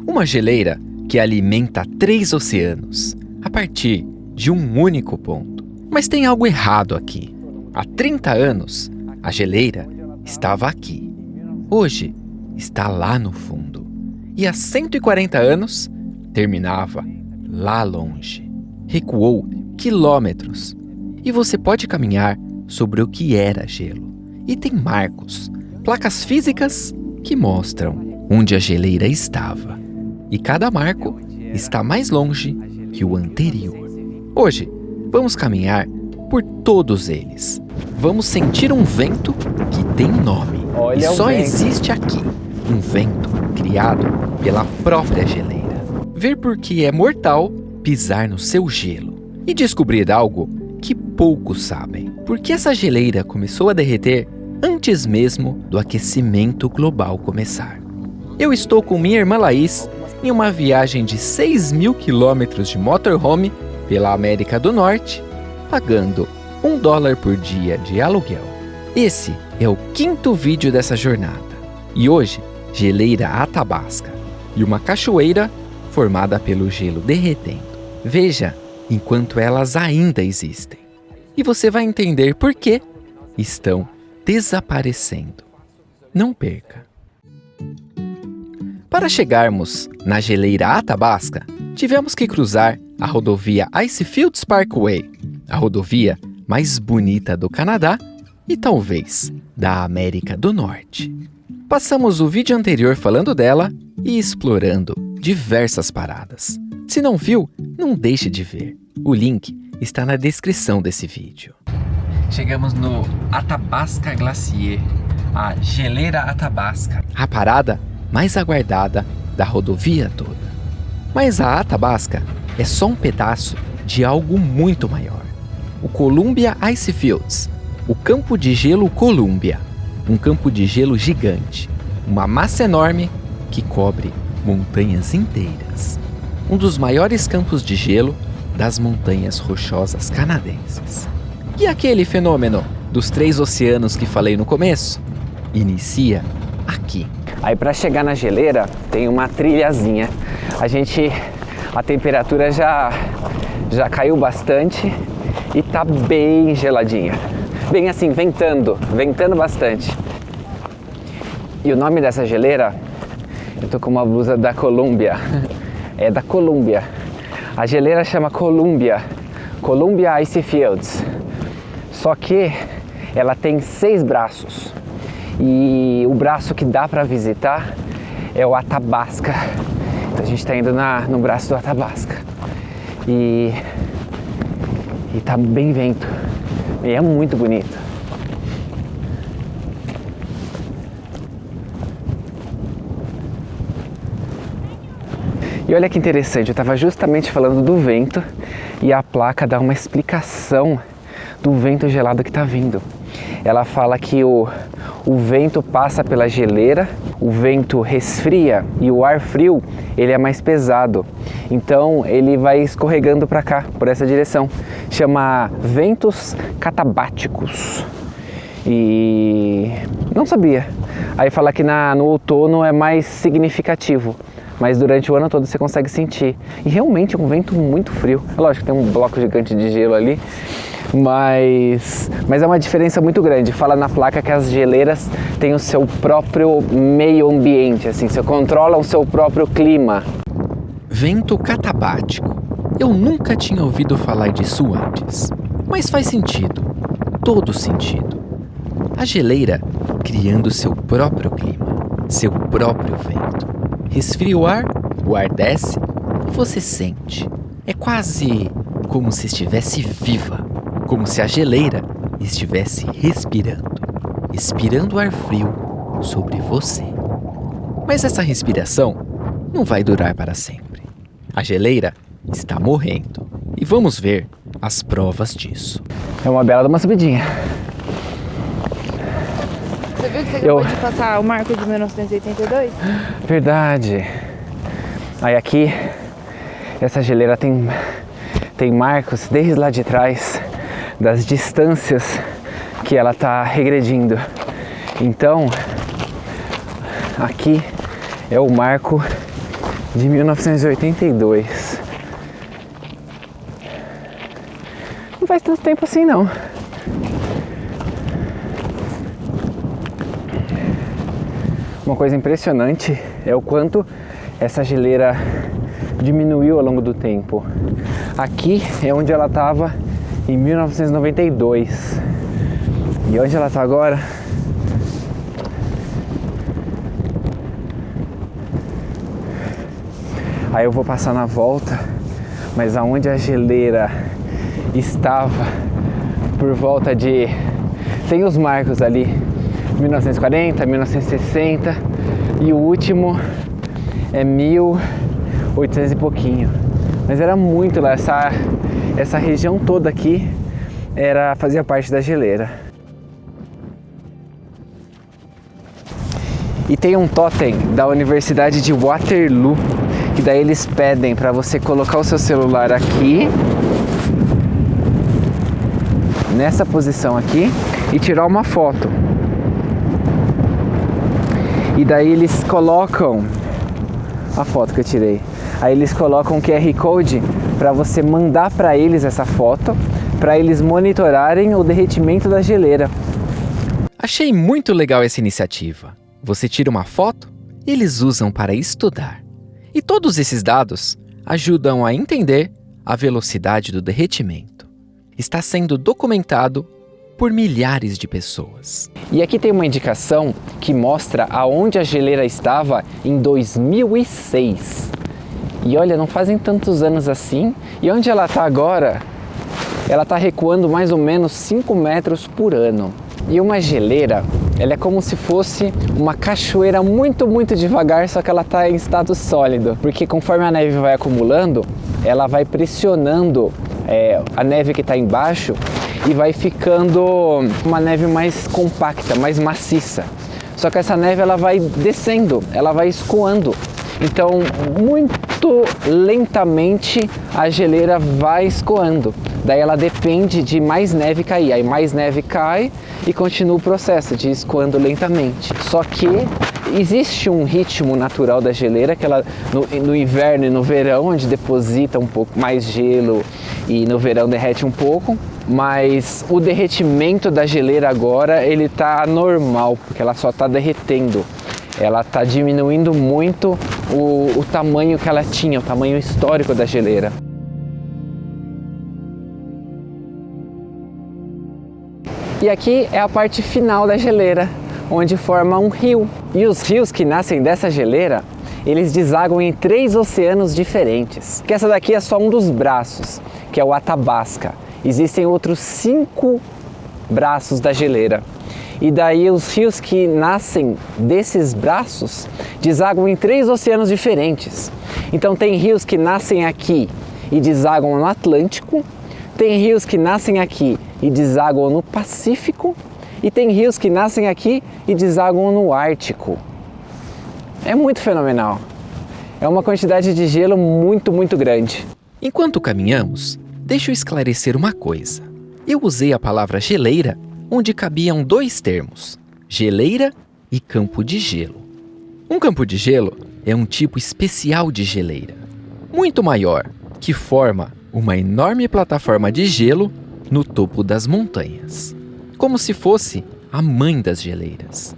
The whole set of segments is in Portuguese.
Uma geleira que alimenta 3 oceanos, a partir de um único ponto. Mas tem algo errado aqui. Há 30 anos, a geleira estava aqui. Hoje, está lá no fundo. E há 140 anos, terminava lá longe. Recuou quilômetros. E você pode caminhar sobre o que era gelo. E tem marcos, placas físicas que mostram onde a geleira estava. E cada marco está mais longe que o anterior. Hoje, vamos caminhar por todos eles. Vamos sentir um vento que tem nome. Olha, e só vento. existe aqui um vento criado pela própria geleira. Ver por que é mortal pisar no seu gelo e descobrir algo que poucos sabem. Porque essa geleira começou a derreter antes mesmo do aquecimento global começar. Eu estou com minha irmã Laís em uma viagem de 6.000 quilômetros de motorhome pela América do Norte, pagando $1 por dia de aluguel. Esse é o 5º vídeo dessa jornada. E hoje, geleira Athabasca e uma cachoeira formada pelo gelo derretendo. Veja enquanto elas ainda existem. E você vai entender por que estão desaparecendo. Não perca! Para chegarmos na geleira Athabasca, tivemos que cruzar a rodovia Icefields Parkway, a rodovia mais bonita do Canadá e talvez da América do Norte. Passamos o vídeo anterior falando dela e explorando diversas paradas. Se não viu, não deixe de ver. O link está na descrição desse vídeo. Chegamos no Athabasca Glacier, a geleira Athabasca, a parada mais aguardada da rodovia toda. Mas a Athabasca é só um pedaço de algo muito maior. O Columbia Icefields, o campo de gelo Columbia, um campo de gelo gigante, uma massa enorme que cobre montanhas inteiras. Um dos maiores campos de gelo das montanhas rochosas canadenses. E aquele fenômeno dos 3 oceanos que falei no começo? Inicia aqui. Aí para chegar na geleira tem uma trilhazinha. A temperatura já caiu bastante e tá bem geladinha. Bem assim, ventando bastante. E o nome dessa geleira, eu tô com uma blusa da Columbia. É da Columbia. A geleira chama Columbia Icefields. Só que ela tem 6 braços. E o braço que dá para visitar é o Athabasca. Então a gente está indo no braço do Athabasca. E tá bem vento. E é muito bonito. E olha que interessante, eu estava justamente falando do vento e a placa dá uma explicação do vento gelado que está vindo. Ela fala que o vento passa pela geleira, o vento resfria e o ar frio ele é mais pesado. Então ele vai escorregando para cá, por essa direção. Chama ventos catabáticos. E não sabia. Aí fala que no outono é mais significativo. Mas durante o ano todo você consegue sentir. E realmente é um vento muito frio. É lógico que tem um bloco gigante de gelo ali. Mas é uma diferença muito grande. Fala na placa que as geleiras têm o seu próprio meio ambiente, assim, você controla o seu próprio clima. Vento catabático. Eu nunca tinha ouvido falar disso antes. Mas faz sentido. Todo sentido. A geleira criando seu próprio clima, seu próprio vento. Resfria o ar desce e você sente. É quase como se estivesse viva. Como se a geleira estivesse respirando ar frio sobre você. Mas essa respiração não vai durar para sempre. A geleira está morrendo e vamos ver as provas disso. É uma bela de uma subidinha. Você viu que você acabou de passar o marco de 1982? Verdade. Aí aqui, essa geleira tem marcos desde lá de trás, das distâncias que ela está regredindo. Então, aqui é o marco de 1982. Não faz tanto tempo assim não. Uma coisa impressionante é o quanto essa geleira diminuiu ao longo do tempo. Aqui é onde ela estava em 1992. E onde ela está agora? Aí eu vou passar na volta, mas aonde a geleira estava por volta de... Tem os marcos ali, 1940, 1960 e o último é 1800 e pouquinho. Mas era muito lá, essa região toda aqui fazia parte da geleira. E tem um totem da Universidade de Waterloo, que daí eles pedem para você colocar o seu celular aqui, nessa posição aqui, e tirar uma foto. E daí eles colocam a foto que eu tirei. Aí eles colocam um QR Code para você mandar para eles essa foto, para eles monitorarem o derretimento da geleira. Achei muito legal essa iniciativa. Você tira uma foto e eles usam para estudar. E todos esses dados ajudam a entender a velocidade do derretimento. Está sendo documentado por milhares de pessoas. E aqui tem uma indicação que mostra aonde a geleira estava em 2006. E olha, não fazem tantos anos assim. E onde ela está agora? Ela está recuando mais ou menos 5 metros por ano. E uma geleira, ela é como se fosse uma cachoeira muito devagar, só que ela está em estado sólido. Porque conforme a neve vai acumulando, ela vai pressionando a neve que está embaixo e vai ficando uma neve mais compacta, mais maciça. Só que essa neve ela vai descendo, ela vai escoando. Então, muito lentamente a geleira vai escoando. Daí ela depende de mais neve cair. Aí mais neve cai e continua o processo de escoando lentamente. Só que existe um ritmo natural da geleira, que ela no inverno e no verão, onde deposita um pouco mais gelo e no verão derrete um pouco. Mas o derretimento da geleira agora, ele tá normal, porque ela só está derretendo. Ela está diminuindo muito o tamanho que ela tinha, o tamanho histórico da geleira. E aqui é a parte final da geleira, onde forma um rio. E os rios que nascem dessa geleira, eles desaguam em 3 oceanos diferentes. Que essa daqui é só um dos braços, que é o Athabasca. Existem outros 5 braços da geleira. E daí os rios que nascem desses braços desaguam em 3 oceanos diferentes. Então tem rios que nascem aqui e desaguam no Atlântico, tem rios que nascem aqui e desaguam no Pacífico, e tem rios que nascem aqui e desaguam no Ártico. É muito fenomenal. É uma quantidade de gelo muito grande. Enquanto caminhamos, deixa eu esclarecer uma coisa. Eu usei a palavra geleira onde cabiam 2 termos, geleira e campo de gelo. Um campo de gelo é um tipo especial de geleira, muito maior, que forma uma enorme plataforma de gelo no topo das montanhas, como se fosse a mãe das geleiras.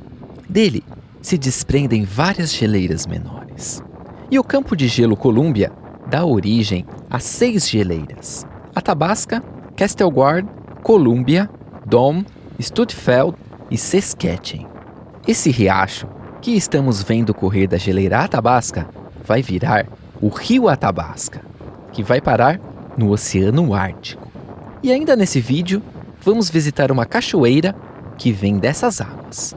Dele se desprendem várias geleiras menores. E o campo de gelo Columbia dá origem a 6 geleiras: Athabasca, Kestelguard, Columbia, Dome, Studfeld e Saskatchewan. Esse riacho que estamos vendo correr da geleira Athabasca vai virar o rio Athabasca, que vai parar no Oceano Ártico. E ainda nesse vídeo, vamos visitar uma cachoeira que vem dessas águas.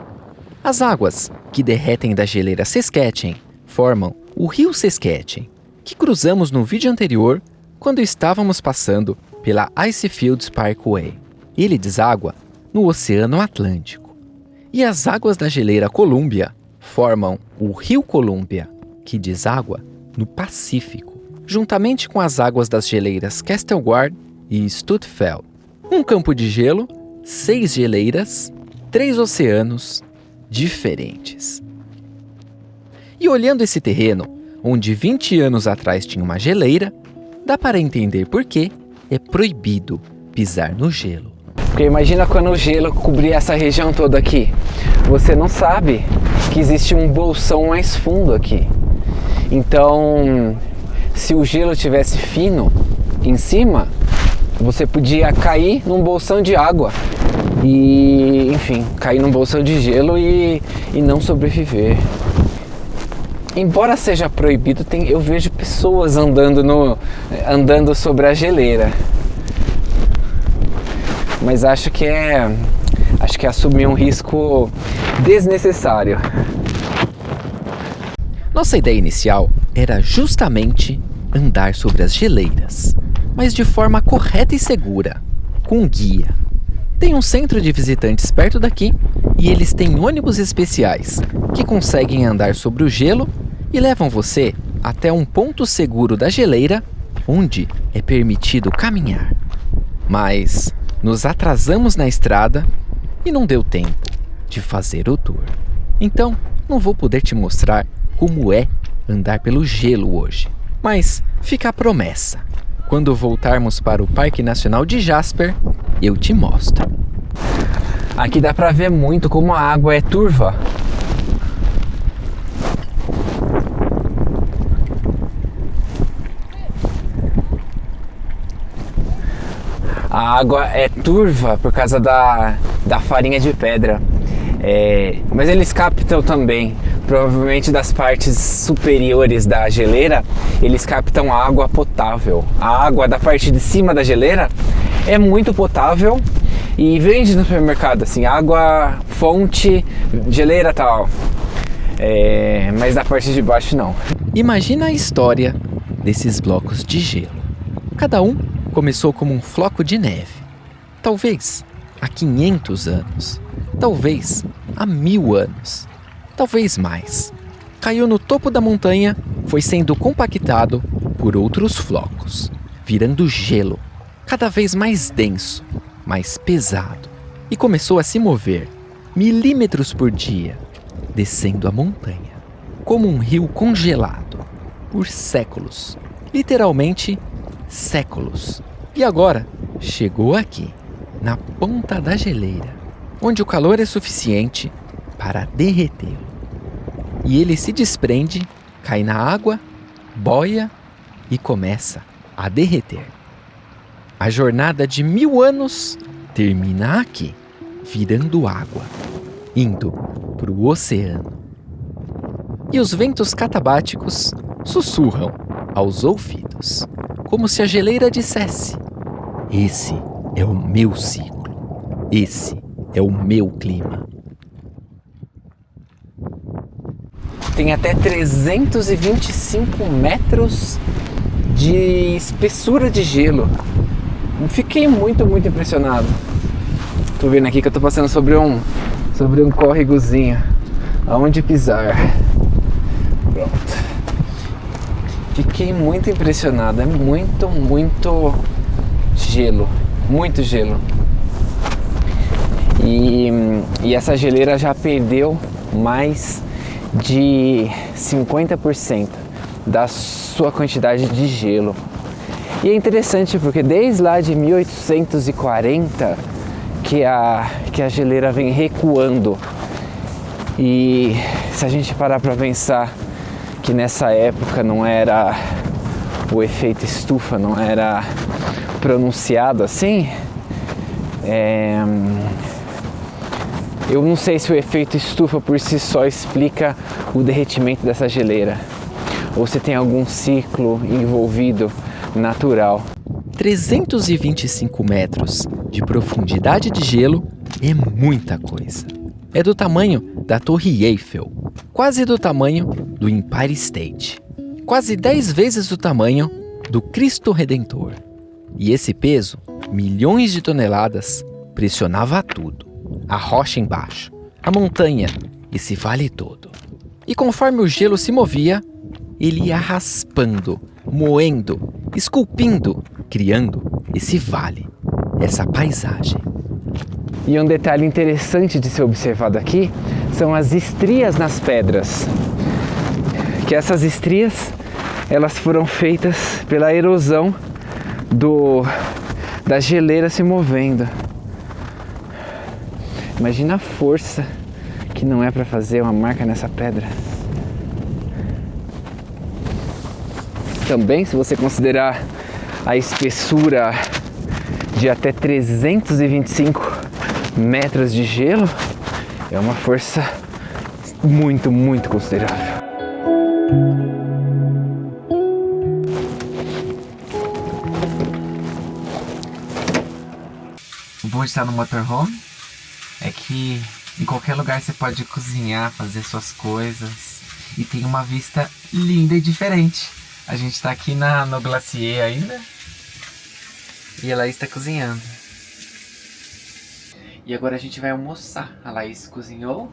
As águas que derretem da geleira Saskatchewan formam o rio Saskatchewan, que cruzamos no vídeo anterior quando estávamos passando pela Icefields Parkway. Ele deságua no Oceano Atlântico. E as águas da geleira Columbia formam o rio Columbia, que deságua no Pacífico, juntamente com as águas das geleiras Kestelguard e Studfeld. Um campo de gelo, 6 geleiras, 3 oceanos diferentes. E olhando esse terreno, onde 20 anos atrás tinha uma geleira, dá para entender por que é proibido pisar no gelo. Porque imagina quando o gelo cobrir essa região toda aqui. Você não sabe que existe um bolsão mais fundo aqui. Então, se o gelo tivesse fino em cima, você podia cair num bolsão de água e, enfim, cair num bolsão de gelo e não sobreviver. Embora seja proibido, eu vejo pessoas andando sobre a geleira. Mas acho que é assumir um risco desnecessário. Nossa ideia inicial era justamente andar sobre as geleiras, mas de forma correta e segura, com um guia. Tem um centro de visitantes perto daqui e eles têm ônibus especiais que conseguem andar sobre o gelo e levam você até um ponto seguro da geleira onde é permitido caminhar. Mas nos atrasamos na estrada e não deu tempo de fazer o tour. Então, não vou poder te mostrar como é andar pelo gelo hoje. Mas fica a promessa. Quando voltarmos para o Parque Nacional de Jasper, eu te mostro. Aqui dá pra ver muito como a água é turva. A água é turva por causa da farinha de pedra. Mas eles captam também, provavelmente das partes superiores da geleira, eles captam a água potável. A água da parte de cima da geleira é muito potável e vende no supermercado, assim, água, fonte, geleira tal. Mas da parte de baixo não. Imagina a história desses blocos de gelo. Cada um começou como um floco de neve. Talvez há 500 anos. Talvez há 1000 anos. Talvez mais. Caiu no topo da montanha, foi sendo compactado por outros flocos, virando gelo, cada vez mais denso, mais pesado, e começou a se mover, milímetros por dia, descendo a montanha, como um rio congelado, por séculos, literalmente séculos. E agora chegou aqui, na ponta da geleira, onde o calor é suficiente para derretê-lo. E ele se desprende, cai na água, boia e começa a derreter. A jornada de 1000 anos termina aqui, virando água, indo para o oceano. E os ventos catabáticos sussurram aos ouvidos, como se a geleira dissesse: esse é o meu ciclo, esse é o meu clima. Tem até 325 metros de espessura de gelo. Fiquei muito impressionado. Tô vendo aqui que eu tô passando sobre um córregozinho. Aonde pisar. Pronto. Fiquei muito impressionado. É muito gelo. Muito gelo. E essa geleira já perdeu mais de 50% da sua quantidade de gelo. E é interessante porque desde lá de 1840 que a geleira vem recuando. E se a gente parar para pensar que nessa época não era o efeito estufa, não era pronunciado assim, eu não sei se o efeito estufa por si só explica o derretimento dessa geleira ou se tem algum ciclo envolvido natural. 325 metros de profundidade de gelo é muita coisa. É do tamanho da Torre Eiffel, quase do tamanho do Empire State, quase 10 vezes o tamanho do Cristo Redentor. E esse peso, milhões de toneladas, pressionava tudo. A rocha embaixo, a montanha, esse vale todo. E conforme o gelo se movia, ele ia raspando, moendo, esculpindo, criando esse vale, essa paisagem. E um detalhe interessante de ser observado aqui são as estrias nas pedras, que essas estrias, elas foram feitas pela erosão da geleira se movendo. Imagina a força que não é para fazer uma marca nessa pedra. Também, se você considerar a espessura de até 325 metros de gelo, é uma força muito, muito considerável. O bom de estar no motorhome é que em qualquer lugar você pode cozinhar, fazer suas coisas e tem uma vista linda e diferente. A gente tá aqui no glacier ainda e a Laís está cozinhando. E agora a gente vai almoçar. A Laís cozinhou.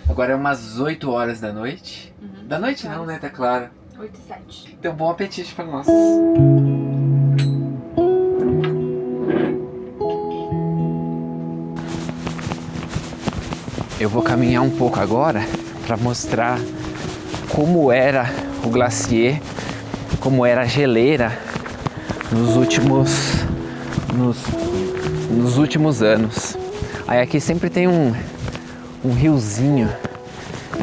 Agora é umas 8 horas da noite. Da noite não, né? Tá claro. 8 e 7. Então bom apetite para nós. Eu vou caminhar um pouco agora para mostrar como era o glacier, como era a geleira nos últimos anos. Aí aqui sempre tem um riozinho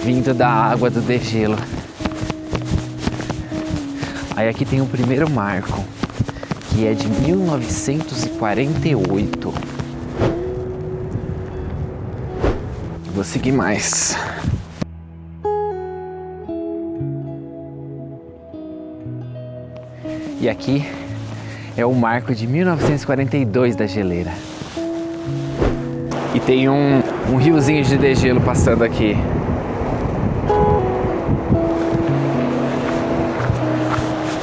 vindo da água do degelo. Aí aqui tem o primeiro marco, que é de 1948. Vou seguir mais. E aqui é o marco de 1942 da geleira. E tem um riozinho de degelo passando aqui.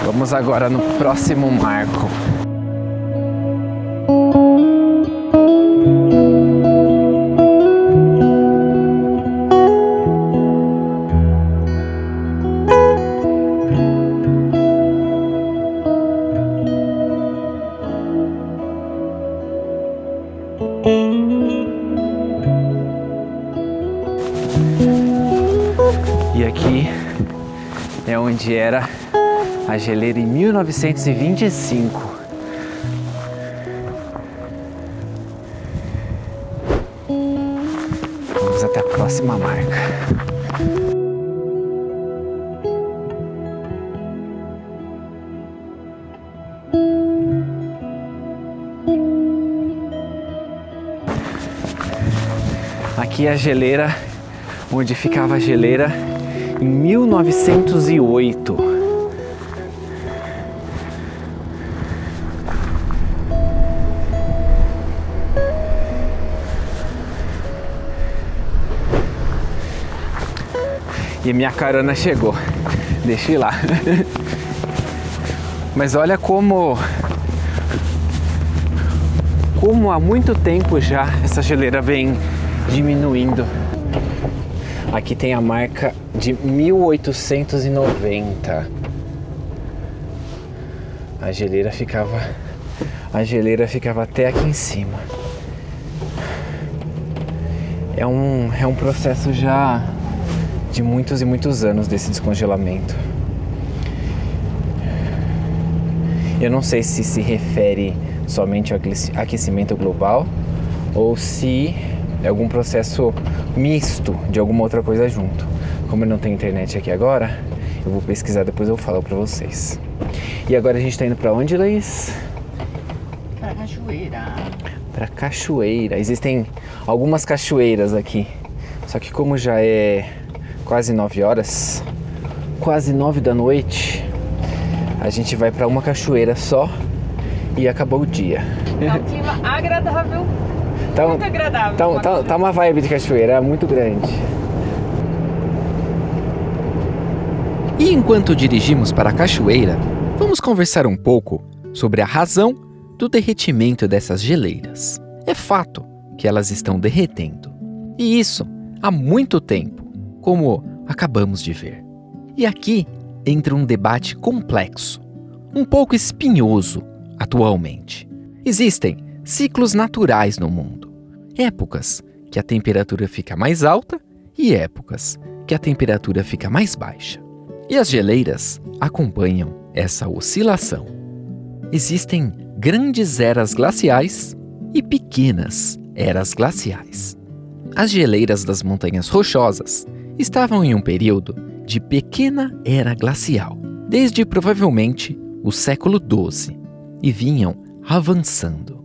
Vamos agora no próximo marco. E aqui é onde era a geleira em 1925. Vamos até a próxima marca. Aqui é a geleira, onde ficava a geleira em 1908. E minha carona chegou. Deixa eu ir lá. Mas olha como há muito tempo já essa geleira vem diminuindo. Aqui tem a marca de 1890. A geleira ficava até aqui em cima. É um processo já de muitos e muitos anos desse descongelamento. Eu não sei se se refere somente ao aquecimento global ou se é algum processo misto de alguma outra coisa junto. Como eu não tenho internet aqui agora, eu vou pesquisar, depois eu falo pra vocês. E agora a gente tá indo pra onde, Laís? Pra cachoeira. Pra cachoeira. Existem algumas cachoeiras aqui. Só que como já é quase 9 horas, quase 9 da noite, a gente vai pra uma cachoeira só e acabou o dia. É um clima agradável. Muito agradável. Tá uma vibe de cachoeira, é muito grande. E enquanto dirigimos para a cachoeira, vamos conversar um pouco sobre a razão do derretimento dessas geleiras. É fato que elas estão derretendo. E isso há muito tempo, como acabamos de ver. E aqui entra um debate complexo, um pouco espinhoso atualmente. Existem ciclos naturais no mundo. Épocas que a temperatura fica mais alta e épocas que a temperatura fica mais baixa. E as geleiras acompanham essa oscilação. Existem grandes eras glaciais e pequenas eras glaciais. As geleiras das montanhas rochosas estavam em um período de pequena era glacial, desde provavelmente o século XII, e vinham avançando.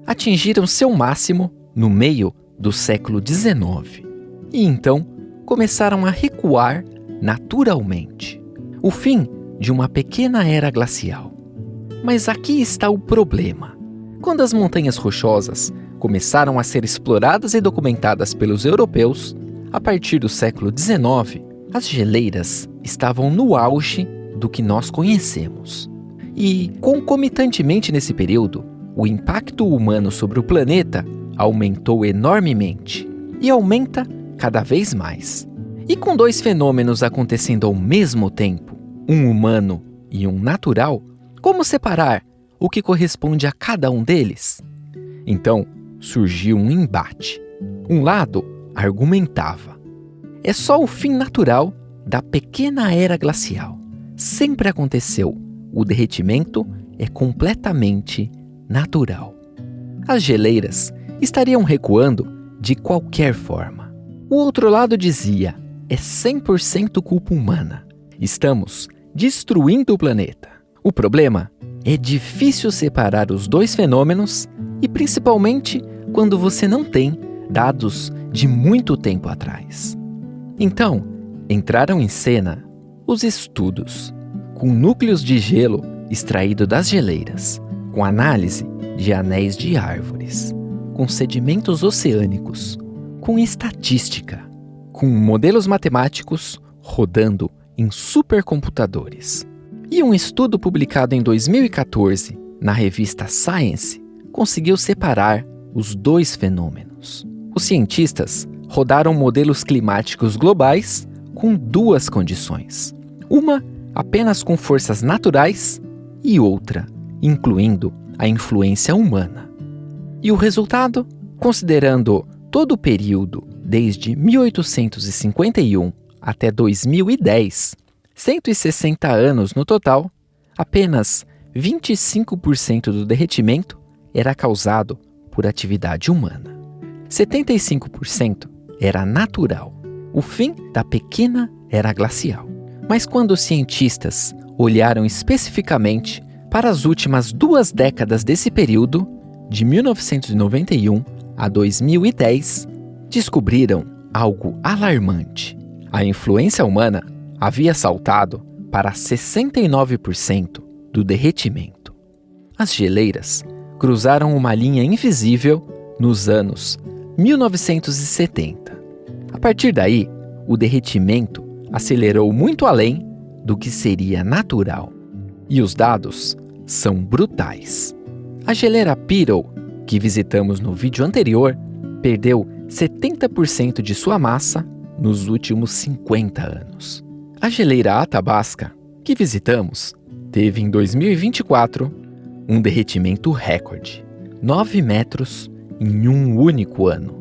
Atingiram seu máximo no meio do século XIX, e então começaram a recuar naturalmente. O fim de uma pequena era glacial. Mas aqui está o problema. Quando as montanhas rochosas começaram a ser exploradas e documentadas pelos europeus, a partir do século XIX, as geleiras estavam no auge do que nós conhecemos. E, concomitantemente nesse período, o impacto humano sobre o planeta aumentou enormemente e aumenta cada vez mais. E com dois fenômenos acontecendo ao mesmo tempo, um humano e um natural, como separar o que corresponde a cada um deles? Então, surgiu um embate. Um lado argumentava: é só o fim natural da pequena era glacial. Sempre aconteceu. O derretimento é completamente natural. As geleiras estariam recuando de qualquer forma. O outro lado dizia: é 100% culpa humana. Estamos destruindo o planeta. O problema é difícil separar os dois fenômenos e principalmente quando você não tem dados de muito tempo atrás. Então, entraram em cena os estudos, com núcleos de gelo extraído das geleiras, com análise de anéis de árvores, com sedimentos oceânicos, com estatística, com modelos matemáticos rodando em supercomputadores. E um estudo publicado em 2014 na revista Science conseguiu separar os dois fenômenos. Os cientistas rodaram modelos climáticos globais com duas condições. Uma apenas com forças naturais e outra incluindo a influência humana. E o resultado, considerando todo o período desde 1851 até 2010, 160 anos no total, apenas 25% do derretimento era causado por atividade humana. 75% era natural, o fim da pequena era glacial. Mas quando os cientistas olharam especificamente para as últimas 2 décadas desse período, de 1991 a 2010, descobriram algo alarmante. A influência humana havia saltado para 69% do derretimento. As geleiras cruzaram uma linha invisível nos anos 1970. A partir daí, o derretimento acelerou muito além do que seria natural. E os dados são brutais. A geleira Pearl, que visitamos no vídeo anterior, perdeu 70% de sua massa nos últimos 50 anos. A geleira Athabasca, que visitamos, teve em 2024 um derretimento recorde, 9 metros em um único ano.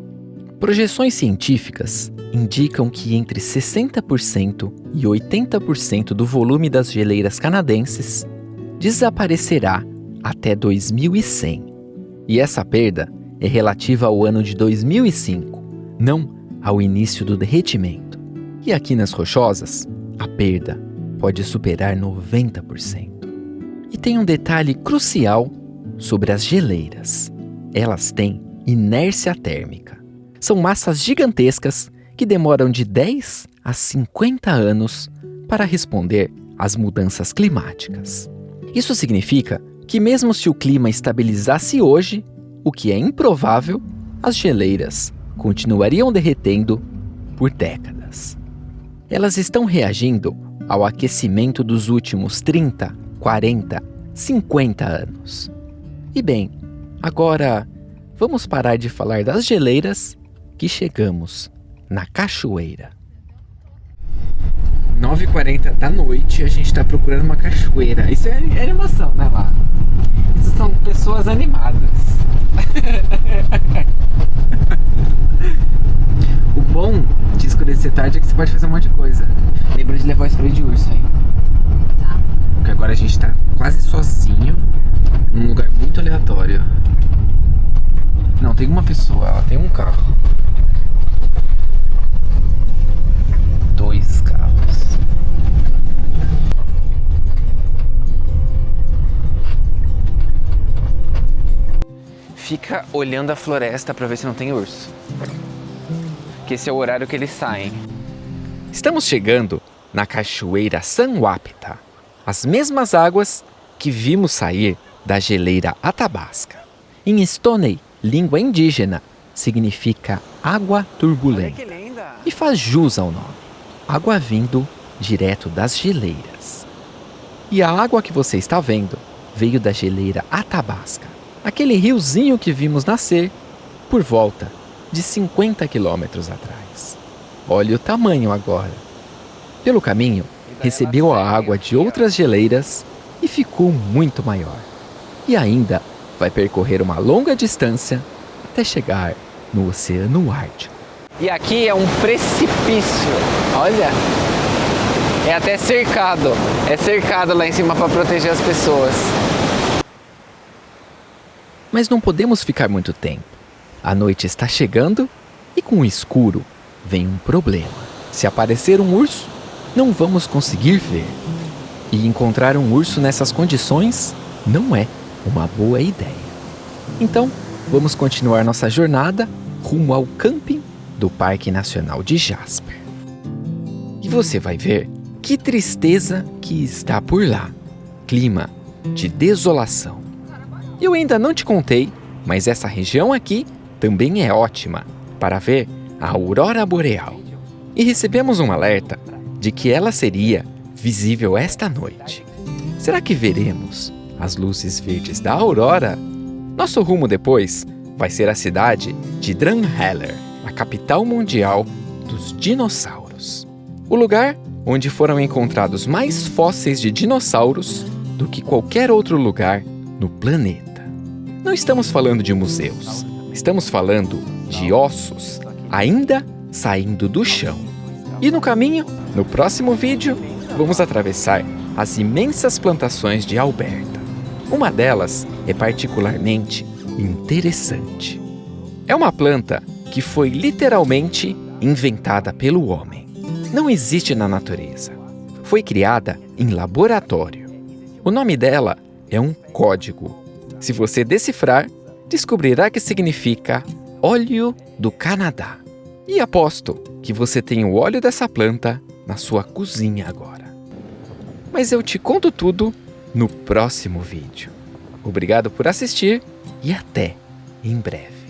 Projeções científicas indicam que entre 60% e 80% do volume das geleiras canadenses desaparecerá até 2100. E essa perda é relativa ao ano de 2005, não ao início do derretimento. E aqui nas Rochosas, a perda pode superar 90%. E tem um detalhe crucial sobre as geleiras. Elas têm inércia térmica. São massas gigantescas que demoram de 10 a 50 anos para responder às mudanças climáticas. Isso significa que mesmo se o clima estabilizasse hoje, o que é improvável, as geleiras continuariam derretendo por décadas. Elas estão reagindo ao aquecimento dos últimos 30, 40, 50 anos. E bem, agora vamos parar de falar das geleiras que chegamos na cachoeira. 9h40 da noite, a gente está procurando uma cachoeira. Isso é animação, né, lá? Isso são pessoas animadas. O bom de escurecer tarde é que você pode fazer um monte de coisa. Lembra de levar o spray de urso, hein? Tá. Porque agora a gente tá quase sozinho, num lugar muito aleatório. Não, tem uma pessoa, ela tem um carro. 2 carros. Fica olhando a floresta pra ver se não tem urso. Que esse é o horário que eles saem. Estamos chegando na cachoeira San Wapita, as mesmas águas que vimos sair da geleira Athabasca. Em Stoney, língua indígena, significa água turbulenta linda! e faz jus ao nome. Água vindo direto das geleiras. E a água que você está vendo veio da geleira Athabasca, aquele riozinho que vimos nascer por volta de 50 quilômetros atrás. Olha o tamanho agora. Pelo caminho, recebeu a água de outras geleiras e ficou muito maior. E ainda vai percorrer uma longa distância até chegar no Oceano Ártico. E aqui é um precipício, olha. É até cercado. É cercado lá em cima para proteger as pessoas. Mas não podemos ficar muito tempo. A noite está chegando e com o escuro vem um problema. Se aparecer um urso, não vamos conseguir ver. E encontrar um urso nessas condições não é uma boa ideia. Então, vamos continuar nossa jornada rumo ao camping do Parque Nacional de Jasper. E você vai ver que tristeza que está por lá. Clima de desolação. Eu ainda não te contei, mas essa região aqui também é ótima para ver a aurora boreal. E recebemos um alerta de que ela seria visível esta noite. Será que veremos as luzes verdes da aurora? Nosso rumo depois vai ser a cidade de Drumheller, a capital mundial dos dinossauros. O lugar onde foram encontrados mais fósseis de dinossauros do que qualquer outro lugar no planeta. Não estamos falando de museus, estamos falando de ossos ainda saindo do chão. E no caminho, no próximo vídeo, vamos atravessar as imensas plantações de Alberta. Uma delas é particularmente interessante. É uma planta que foi literalmente inventada pelo homem. Não existe na natureza. Foi criada em laboratório. O nome dela é um código. Se você decifrar, descobrirá que significa óleo do Canadá. E aposto que você tem o óleo dessa planta na sua cozinha agora. Mas eu te conto tudo no próximo vídeo. Obrigado por assistir e até em breve.